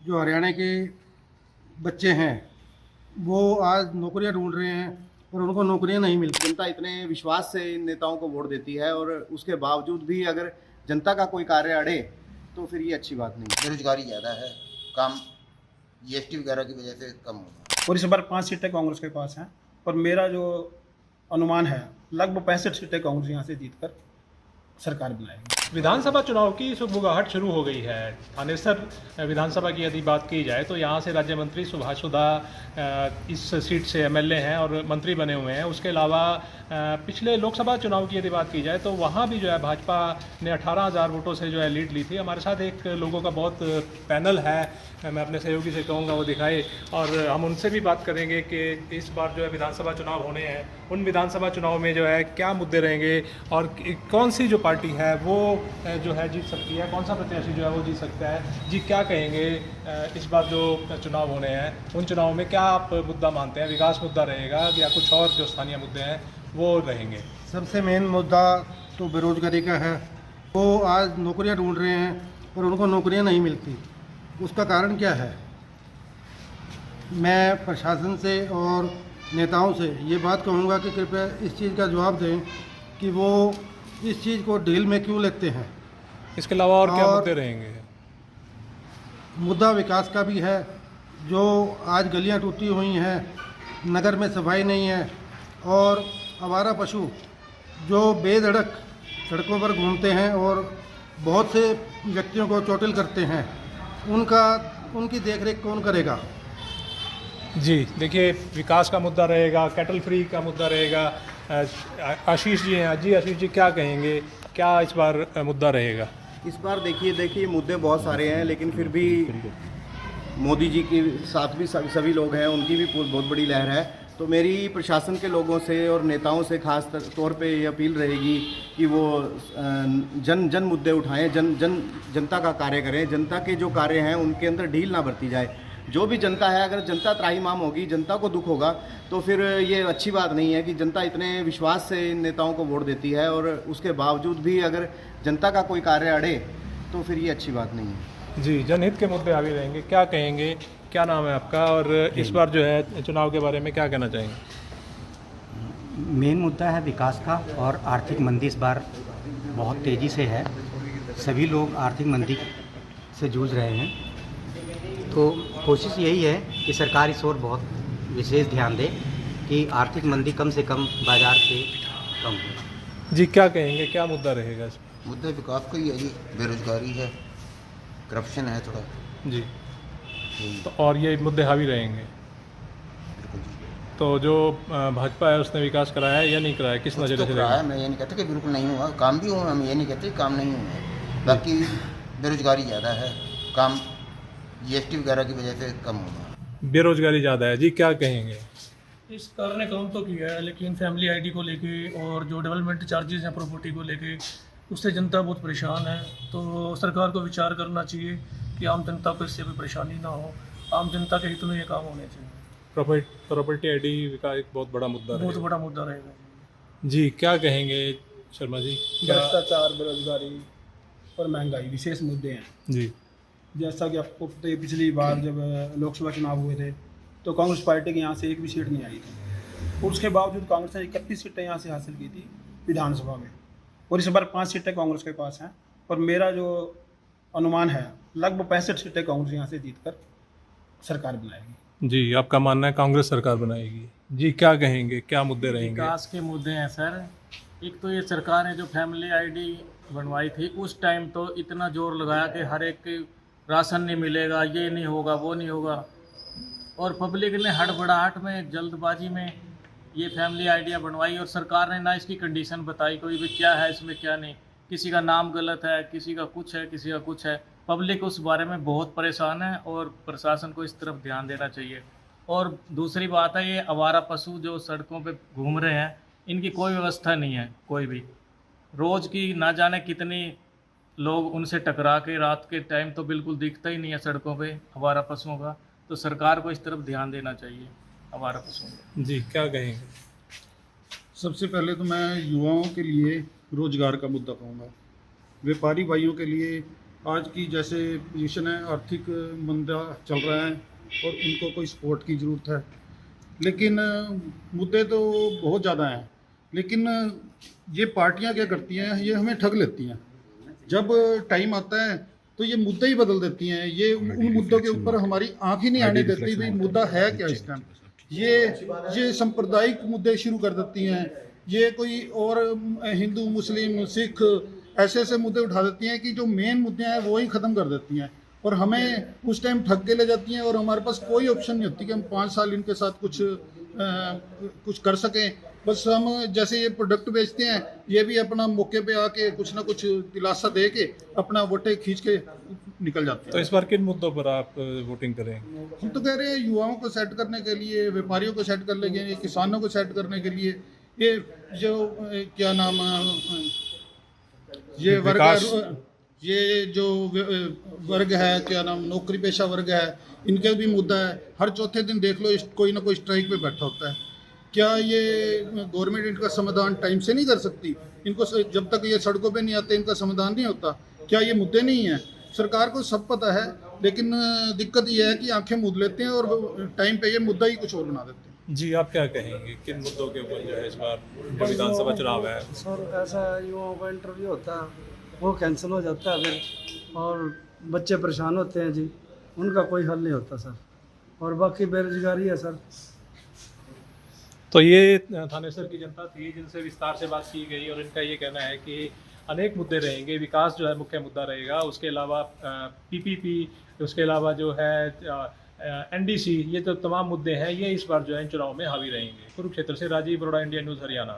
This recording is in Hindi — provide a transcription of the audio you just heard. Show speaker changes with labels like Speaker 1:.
Speaker 1: जो हरियाणा के बच्चे हैं वो आज नौकरियां ढूंढ रहे हैं और उनको नौकरियां नहीं मिलती। जनता इतने विश्वास से इन नेताओं को वोट देती है और उसके बावजूद भी अगर जनता का कोई कार्य अड़े तो फिर ये अच्छी बात नहीं।
Speaker 2: बेरोजगारी ज़्यादा है, काम जीएसटी वगैरह की वजह से कम होगा।
Speaker 3: और इस बार 5 सीटें कांग्रेस के पास हैं और मेरा जो अनुमान है लगभग 65 सीटें कांग्रेस यहाँ से जीतकर सरकार बनाएगी।
Speaker 4: विधानसभा चुनाव की सुगबुगाहट शुरू हो गई है। थानेसर विधानसभा की यदि बात की जाए तो यहाँ से राज्य मंत्री सुभाष सुधा इस सीट से एमएलए हैं और मंत्री बने हुए हैं। उसके अलावा पिछले लोकसभा चुनाव की यदि बात की जाए तो वहाँ भी जो है भाजपा ने 18,000 वोटों से जो है लीड ली थी। हमारे साथ एक लोगों का बहुत पैनल है, मैं अपने सहयोगी से कहूँगा वो दिखाए और हम उनसे भी बात करेंगे कि इस बार जो है विधानसभा चुनाव होने हैं, उन विधानसभा चुनाव में जो है क्या मुद्दे रहेंगे और कौन सी जो पार्टी है वो जो है जीत सकती है, कौन सा प्रत्याशी जो है वो जीत सकता है। जी क्या कहेंगे इस बार जो चुनाव होने हैं उन चुनाव में क्या आप मुद्दा मानते हैं? विकास मुद्दा रहेगा या कुछ और जो स्थानीय मुद्दे हैं वो रहेंगे?
Speaker 1: सबसे मेन मुद्दा तो बेरोजगारी का है। वो आज नौकरियां ढूंढ रहे हैं और उनको नौकरियां नहीं मिलती। उसका कारण क्या है? मैं प्रशासन से और नेताओं से ये बात कहूँगा कि कृपया इस चीज़ का जवाब दें कि वो इस चीज़ को ढील में क्यों लेते हैं।
Speaker 4: इसके अलावा और क्या मुद्दे रहेंगे?
Speaker 1: मुद्दा विकास का भी है। जो आज गलियां टूटी हुई हैं, नगर में सफाई नहीं है और आवारा पशु जो बेधड़क सड़कों पर घूमते हैं और बहुत से व्यक्तियों को चोटिल करते हैं, उनकी देखरेख कौन करेगा?
Speaker 4: जी देखिए, विकास का मुद्दा रहेगा, कैटल फ्री का मुद्दा रहेगा। आशीष जी हैं। जी आशीष जी क्या कहेंगे, क्या इस बार मुद्दा रहेगा?
Speaker 5: इस बार देखिए मुद्दे बहुत सारे हैं, लेकिन फिर भी मोदी जी के साथ भी सभी लोग हैं, उनकी भी बहुत बड़ी लहर है। तो मेरी प्रशासन के लोगों से और नेताओं से खास तौर पे ये अपील रहेगी कि वो जन मुद्दे उठाएं, जनता का कार्य करें। जनता के जो कार्य हैं उनके अंदर ढील ना बरती जाए। जो भी जनता है, अगर जनता त्राहिमाम होगी, जनता को दुख होगा, तो फिर ये अच्छी बात नहीं है कि जनता इतने विश्वास से इन नेताओं को वोट देती है और उसके बावजूद भी अगर जनता का कोई कार्य अड़े तो फिर ये अच्छी बात नहीं है।
Speaker 4: जी, जनहित के मुद्दे हावी रहेंगे। क्या कहेंगे, क्या नाम है आपका और इस बार जो है चुनाव के बारे में क्या कहना चाहेंगे?
Speaker 6: मेन मुद्दा है विकास का और आर्थिक मंदी इस बार बहुत तेज़ी से है। सभी लोग आर्थिक मंदी से जूझ रहे हैं, तो कोशिश यही है कि सरकार इस ओर बहुत विशेष ध्यान दे कि आर्थिक मंदी कम से कम बाज़ार से कम हो।
Speaker 4: जी क्या कहेंगे, क्या मुद्दा रहेगा इस पर?
Speaker 2: मुद्दा विकास का ही है जी, बेरोजगारी है, करप्शन है थोड़ा
Speaker 4: जी, तो और ये मुद्दे हावी रहेंगे।
Speaker 2: बिल्कुल जी।
Speaker 4: तो जो भाजपा है उसने विकास कराया है या नहीं कराया, किस नज़रिए से
Speaker 2: कराया, मैं ये नहीं कहता कि बिल्कुल नहीं हुआ, काम भी हुआ, हम ये नहीं कहते काम नहीं हुआ। बाकी बेरोजगारी ज़्यादा है, काम जीएसटी वगैरह की वजह से कम होगा।
Speaker 4: बेरोजगारी ज़्यादा है। जी क्या कहेंगे?
Speaker 7: इस सरकार ने काम तो किया है, लेकिन फैमिली आईडी को लेके और जो डेवलपमेंट चार्जेस हैं प्रॉपर्टी को लेके, उससे जनता बहुत परेशान है। तो सरकार को विचार करना चाहिए कि आम जनता को इससे कोई परेशानी ना हो। आम जनता के हित में ये काम होने चाहिए।
Speaker 4: प्रॉपर्टी आईडी का एक बहुत बड़ा मुद्दा
Speaker 7: बहुत
Speaker 4: रहेगा।
Speaker 7: बड़ा मुद्दा रहेगा।
Speaker 4: जी क्या कहेंगे शर्मा जी?
Speaker 3: भ्रष्टाचार, बेरोजगारी और महंगाई विशेष मुद्दे हैं।
Speaker 4: जी
Speaker 3: जैसा कि आपको पता है, पिछली बार जब लोकसभा चुनाव हुए थे तो कांग्रेस पार्टी के यहाँ से एक भी सीट नहीं आई थी और उसके बावजूद कांग्रेस ने 31 सीटें यहाँ से हासिल की थी विधानसभा में। और इस बार 5 सीटें कांग्रेस के पास हैं और मेरा जो अनुमान है लगभग 65 सीटें कांग्रेस यहाँ से जीतकर सरकार बनाएगी।
Speaker 4: जी, आपका मानना है कांग्रेस सरकार बनाएगी। जी क्या कहेंगे, क्या मुद्दे रहेंगे?
Speaker 7: विकास के मुद्दे हैं सर। एक तो ये सरकार ने जो फैमिली आईडी बनवाई थी, उस टाइम तो इतना जोर लगाया कि हर एक के राशन नहीं मिलेगा, ये नहीं होगा, वो नहीं होगा, और पब्लिक ने हड़बड़ाहट में, जल्दबाजी में ये फैमिली आइडिया बनवाई और सरकार ने ना इसकी कंडीशन बताई कोई भी, क्या है इसमें क्या नहीं। किसी का नाम गलत है, किसी का कुछ है, किसी का कुछ है। पब्लिक उस बारे में बहुत परेशान है और प्रशासन को इस तरफ ध्यान देना चाहिए। और दूसरी बात है, ये आवारा पशु जो सड़कों पे घूम रहे हैं, इनकी कोई व्यवस्था नहीं है। कोई भी रोज़ की ना जाने कितनी लोग उनसे टकरा के, रात के टाइम तो बिल्कुल दिखता ही नहीं है सड़कों पे आवारा पशुओं का। तो सरकार को इस तरफ ध्यान देना चाहिए आवारा पशुओं का।
Speaker 4: जी क्या कहेंगे?
Speaker 8: सबसे पहले तो मैं युवाओं के लिए रोज़गार का मुद्दा कहूँगा। व्यापारी भाइयों के लिए आज की जैसे पोजीशन है, आर्थिक मंदा चल रहा है और उनको कोई सपोर्ट की ज़रूरत है। लेकिन मुद्दे तो बहुत ज़्यादा हैं, लेकिन ये पार्टियां क्या करती हैं, ये हमें ठग लेती हैं। जब टाइम आता है तो ये मुद्दे ही बदल देती हैं। ये उन मुद्दों के ऊपर हमारी आंख ही नहीं आने देती भाई मुद्दा है क्या इस टाइम। ये सांप्रदायिक मुद्दे शुरू कर देती हैं। ये कोई और हिंदू, मुस्लिम, सिख ऐसे ऐसे मुद्दे उठा देती हैं कि जो मेन मुद्दे हैं वो ही ख़त्म कर देती हैं और हमें उस टाइम ठग के ले जाती हैं। और हमारे पास कोई ऑप्शन नहीं होती कि हम 5 साल इनके साथ कुछ कर सकें। बस हम जैसे ये प्रोडक्ट बेचते हैं, ये भी अपना मौके पे आके कुछ ना कुछ दिलासा दे के अपना वोटें खींच के निकल जाते हैं।
Speaker 4: तो इस बार किन मुद्दों पर आप वोटिंग करेंगे?
Speaker 8: हम तो कह रहे हैं युवाओं को सेट करने के लिए, व्यापारियों को सेट करने के लिए, किसानों को सेट करने के लिए, ये जो क्या नाम ये वर्ग है, ये जो वर्ग है, क्या नाम नौकरी पेशा वर्ग है, इनका भी मुद्दा है। हर चौथे दिन देख लो कोई ना कोई स्ट्राइक पे बैठा होता है। क्या ये गवर्नमेंट इनका समाधान टाइम से नहीं कर सकती? इनको जब तक ये सड़कों पे नहीं आते इनका समाधान नहीं होता? क्या ये मुद्दे नहीं हैं? सरकार को सब पता है, लेकिन दिक्कत ये है कि आंखें मूंद लेते हैं और टाइम पे ये मुद्दा ही कुछ और बना देते हैं।
Speaker 4: जी, आप क्या कहेंगे, किन मुद्दों के ऊपर जो है इस बार जो विधानसभा चुनाव है?
Speaker 9: सर ऐसा युवाओं का इंटरव्यू होता है, वो कैंसिल हो जाता है फिर, और बच्चे परेशान होते हैं जी, उनका कोई हल नहीं होता सर। और बाकी बेरोजगारी है सर।
Speaker 4: तो ये थानेसर की जनता थी जिनसे विस्तार से बात की गई और इनका ये कहना है कि अनेक मुद्दे रहेंगे। विकास जो है मुख्य मुद्दा रहेगा, उसके अलावा पीपीपी, उसके अलावा जो है एनडीसी, ये तो तमाम मुद्दे हैं, ये इस बार जो है चुनाव में हावी रहेंगे। कुरुक्षेत्र से राजीव अरोड़ा, इंडिया न्यूज़ हरियाणा।